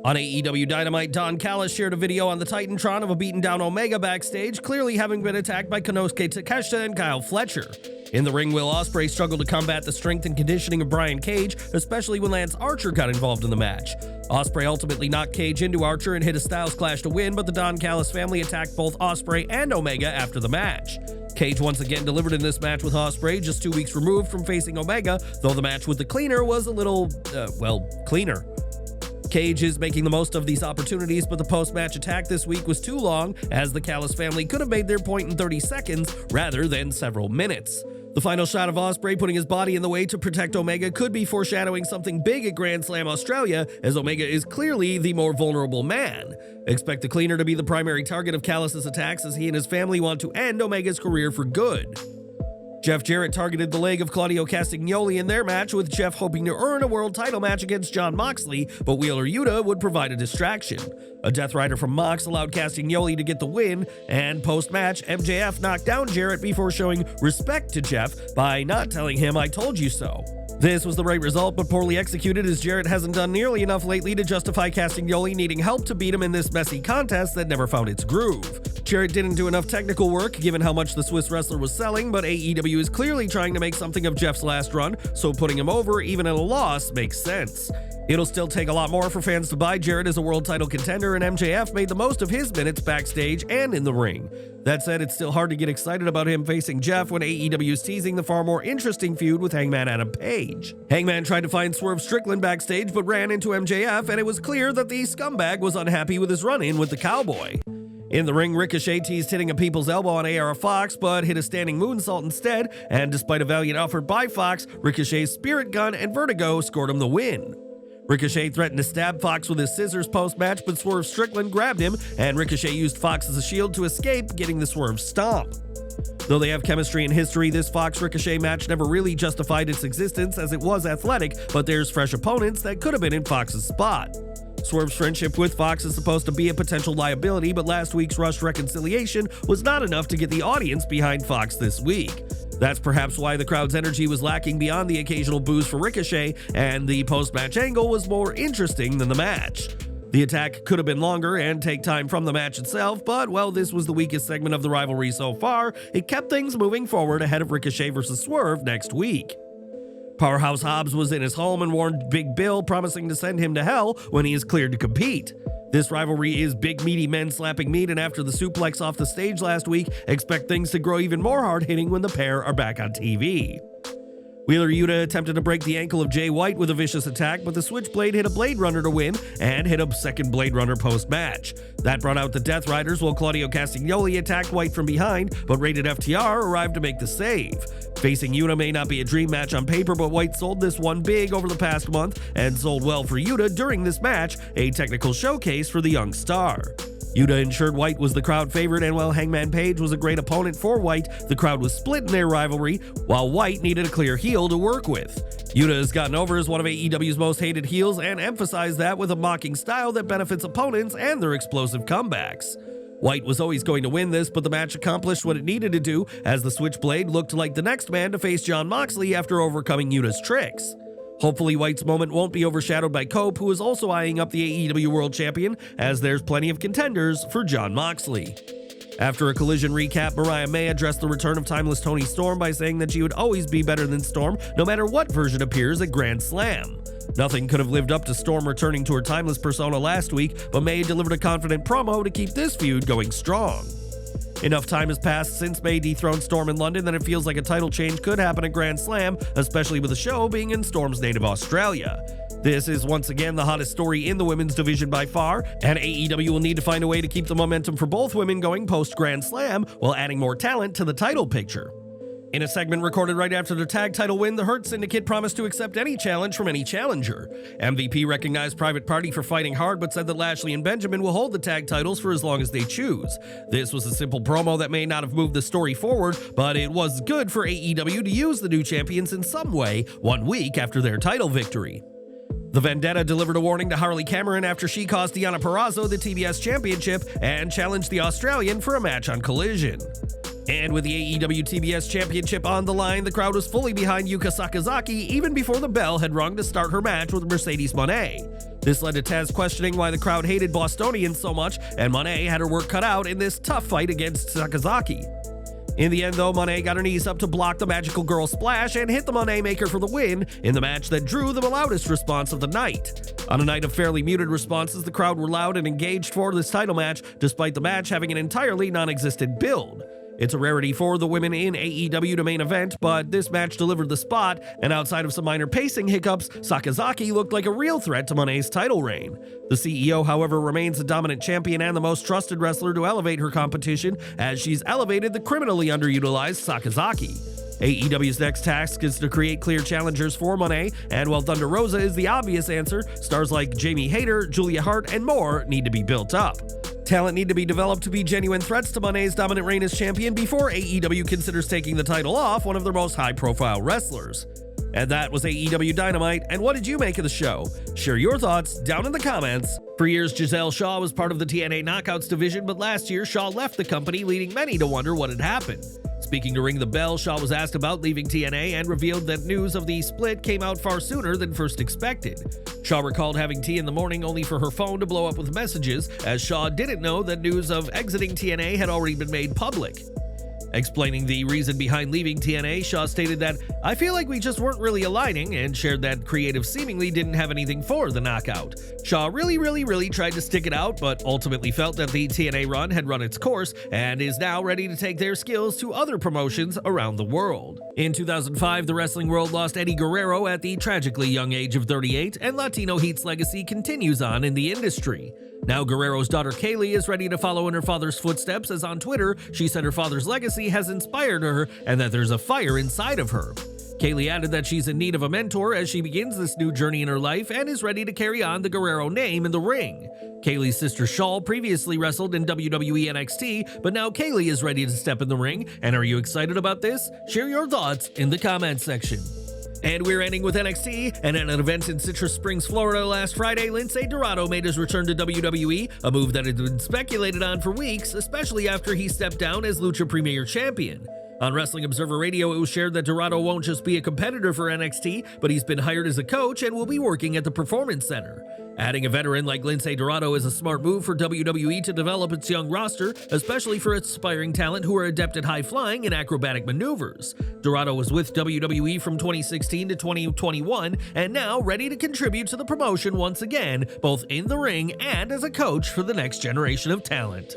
On AEW Dynamite, Don Callis shared a video on the Titantron of a beaten-down Omega backstage, clearly having been attacked by Konosuke Takeshita and Kyle Fletcher. In the ring, Will Ospreay struggled to combat the strength and conditioning of Brian Cage, especially when Lance Archer got involved in the match. Ospreay ultimately knocked Cage into Archer and hit a Styles Clash to win, but the Don Callis family attacked both Ospreay and Omega after the match. Cage once again delivered in this match with Ospreay, just 2 weeks removed from facing Omega, though the match with the Cleaner was a little, cleaner. Cage is making the most of these opportunities, but the post-match attack this week was too long, as the Callis family could have made their point in 30 seconds rather than several minutes. The final shot of Ospreay putting his body in the way to protect Omega could be foreshadowing something big at Grand Slam Australia, as Omega is clearly the more vulnerable man. Expect the Cleaner to be the primary target of Callis' attacks, as he and his family want to end Omega's career for good. Jeff Jarrett targeted the leg of Claudio Castagnoli in their match, with Jeff hoping to earn a world title match against Jon Moxley, but Wheeler Yuta would provide a distraction. A Death Rider from Mox allowed Castagnoli to get the win, and post-match, MJF knocked down Jarrett before showing respect to Jeff by not telling him "I told you so." This was the right result, but poorly executed, as Jarrett hasn't done nearly enough lately to justify Castagnoli needing help to beat him in this messy contest that never found its groove. Jarrett didn't do enough technical work given how much the Swiss wrestler was selling, but AEW is clearly trying to make something of Jeff's last run, so putting him over even at a loss makes sense. It'll still take a lot more for fans to buy Jarrett as a world title contender, and MJF made the most of his minutes backstage and in the ring. That said, it's still hard to get excited about him facing Jeff when AEW is teasing the far more interesting feud with Hangman and Paige. Hangman tried to find Swerve Strickland backstage but ran into MJF, and it was clear that the scumbag was unhappy with his run-in with the Cowboy. In the ring, Ricochet teased hitting a people's elbow on AR Fox, but hit a standing moonsault instead, and despite a valiant effort by Fox, Ricochet's Spirit Gun and Vertigo scored him the win. Ricochet threatened to stab Fox with his scissors post-match, but Swerve Strickland grabbed him, and Ricochet used Fox as a shield to escape, getting the Swerve Stomp. Though they have chemistry and history, this Fox-Ricochet match never really justified its existence, as it was athletic, but there's fresh opponents that could have been in Fox's spot. Swerve's friendship with Fox is supposed to be a potential liability, but last week's rushed reconciliation was not enough to get the audience behind Fox this week. That's perhaps why the crowd's energy was lacking beyond the occasional boos for Ricochet, and the post-match angle was more interesting than the match. The attack could have been longer and take time from the match itself, but while this was the weakest segment of the rivalry so far, it kept things moving forward ahead of Ricochet vs. Swerve next week. Powerhouse Hobbs was in his home and warned Big Bill, promising to send him to hell when he is cleared to compete. This rivalry is big meaty men slapping meat, and after the suplex off the stage last week, expect things to grow even more hard-hitting when the pair are back on TV. Wheeler Yuta attempted to break the ankle of Jay White with a vicious attack, but the Switchblade hit a Blade Runner to win and hit a second Blade Runner post-match. That brought out the Death Riders, while Claudio Castagnoli attacked White from behind, but Rated FTR arrived to make the save. Facing Yuta may not be a dream match on paper, but White sold this one big over the past month and sold well for Yuta during this match, a technical showcase for the young star. Yuta ensured White was the crowd favorite, and while Hangman Page was a great opponent for White, the crowd was split in their rivalry, while White needed a clear heel to work with. Yuta has gotten over as one of AEW's most hated heels and emphasized that with a mocking style that benefits opponents and their explosive comebacks. White was always going to win this, but the match accomplished what it needed to do, as the Switchblade looked like the next man to face Jon Moxley after overcoming Yuta's tricks. Hopefully, White's moment won't be overshadowed by Cope, who is also eyeing up the AEW World Champion, as there's plenty of contenders for Jon Moxley. After a Collision recap, Mariah may address the return of Timeless Toni Storm by saying that she would always be better than Storm, no matter what version appears at Grand Slam. Nothing could have lived up to Storm returning to her Timeless persona last week, but May delivered a confident promo to keep this feud going strong. Enough time has passed since May dethroned Storm in London that it feels like a title change could happen at Grand Slam, especially with the show being in Storm's native Australia. This is once again the hottest story in the women's division by far, and AEW will need to find a way to keep the momentum for both women going post-Grand Slam while adding more talent to the title picture. In a segment recorded right after their tag title win, the Hurt Syndicate promised to accept any challenge from any challenger. MVP recognized Private Party for fighting hard, but said that Lashley and Benjamin will hold the tag titles for as long as they choose. This was a simple promo that may not have moved the story forward, but it was good for AEW to use the new champions in some way 1 week after their title victory. The Vendetta delivered a warning to Harley Cameron after she cost Deonna Purrazzo the TBS Championship and challenged the Australian for a match on Collision. And with the AEW TBS Championship on the line, the crowd was fully behind Yuka Sakazaki even before the bell had rung to start her match with Mercedes Moné. This led to Taz questioning why the crowd hated Bostonians so much, and Moné had her work cut out in this tough fight against Sakazaki. In the end, though, Moné got her knees up to block the Magical Girl Splash and hit the Moné Maker for the win in the match that drew the loudest response of the night. On a night of fairly muted responses, the crowd were loud and engaged for this title match, despite the match having an entirely non-existent build. It's a rarity for the women in AEW to main event, but this match delivered the spot, and outside of some minor pacing hiccups, Sakazaki looked like a real threat to Moné's title reign. The CEO, however, remains the dominant champion and the most trusted wrestler to elevate her competition, as she's elevated the criminally underutilized Sakazaki. AEW's next task is to create clear challengers for Moné, and while Thunder Rosa is the obvious answer, stars like Jamie Hayter, Julia Hart, and more need to be built up. Talent need to be developed to be genuine threats to Moné's dominant reign as champion before AEW considers taking the title off one of their most high-profile wrestlers. And that was AEW Dynamite, and what did you make of the show? Share your thoughts down in the comments. For years, Gisele Shaw was part of the TNA Knockouts division, but last year, Shaw left the company, leading many to wonder what had happened. Speaking to Ring the Bell, Shaw was asked about leaving TNA and revealed that news of the split came out far sooner than first expected. Shaw recalled having tea in the morning only for her phone to blow up with messages, as Shaw didn't know that news of exiting TNA had already been made public. Explaining the reason behind leaving TNA, Shaw stated that, "I feel like we just weren't really aligning," and shared that creative seemingly didn't have anything for the knockout. Shaw really tried to stick it out, but ultimately felt that the TNA run had run its course and is now ready to take their skills to other promotions around the world. In 2005, the wrestling world lost Eddie Guerrero at the tragically young age of 38, and Latino Heat's legacy continues on in the industry. Now Guerrero's daughter Kaylie is ready to follow in her father's footsteps, as on Twitter, she said her father's legacy has inspired her and that there's a fire inside of her. Kaylie added that she's in need of a mentor as she begins this new journey in her life and is ready to carry on the Guerrero name in the ring. Kaylie's sister Shaw previously wrestled in WWE NXT, but now Kaylie is ready to step in the ring, and are you excited about this? Share your thoughts in the comments section. And we're ending with NXT, and at an event in Citrus Springs, Florida last Friday, Lince Dorado made his return to WWE, a move that had been speculated on for weeks, especially after he stepped down as Lucha Premier Champion. On Wrestling Observer Radio, it was shared that Dorado won't just be a competitor for NXT, but he's been hired as a coach and will be working at the Performance Center. Adding a veteran like Lince Dorado is a smart move for WWE to develop its young roster, especially for its aspiring talent who are adept at high-flying and acrobatic maneuvers. Dorado was with WWE from 2016 to 2021, and now ready to contribute to the promotion once again, both in the ring and as a coach for the next generation of talent.